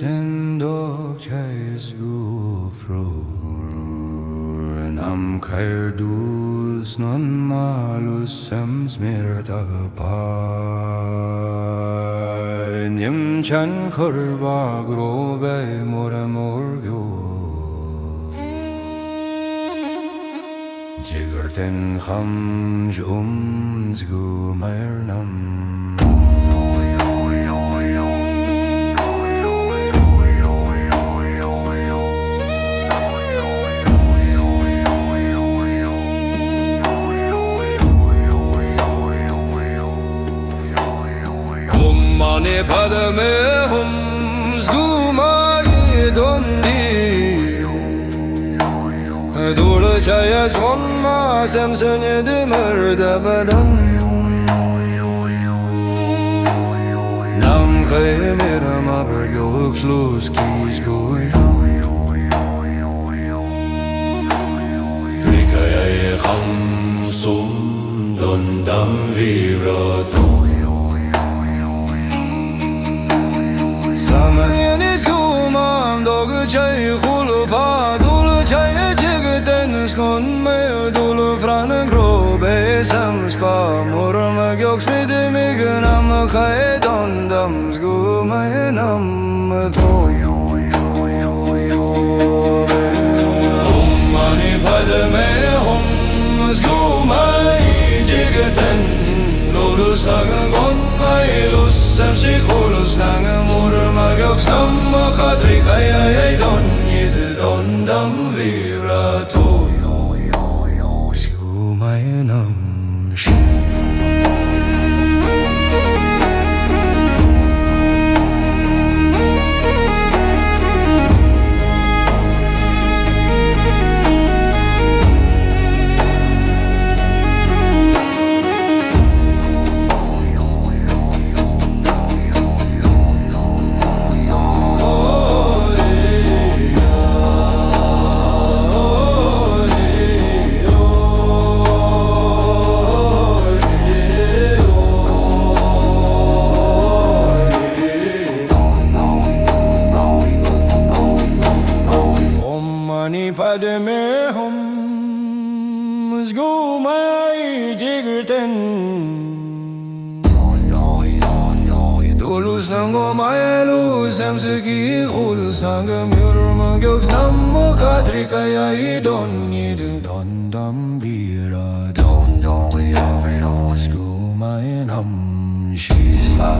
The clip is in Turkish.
den doch keis gufror Nam kair dus non malus sem smirta pa Nim chan khurba grobe mora morgyo Jigarten kham jum zgu mairnam Mane padame hum zgumai dondi Dula chaya sonma samsanye de murda badan Nam khay mera mabar yok slus kis goy Trikaya kham sum don dam virato Samanyanis kumam dogu chay khulu pa dulu chay jigten skon me dulu franen grobe samspa murma gyoks mide migunam khay dondam skumay nam toyo Mani padme hum skumay jigten dulu sagan gon may samsi khulu sang murma gyoks nam khatri kaya don yid don dam virato skumay nam shi Padme hum zgumay jigten Dulu sango mayelu samsaki khul sangam yurma gyoks nam khatri kaya idon yid don dam bira don don zgumay nam shi sa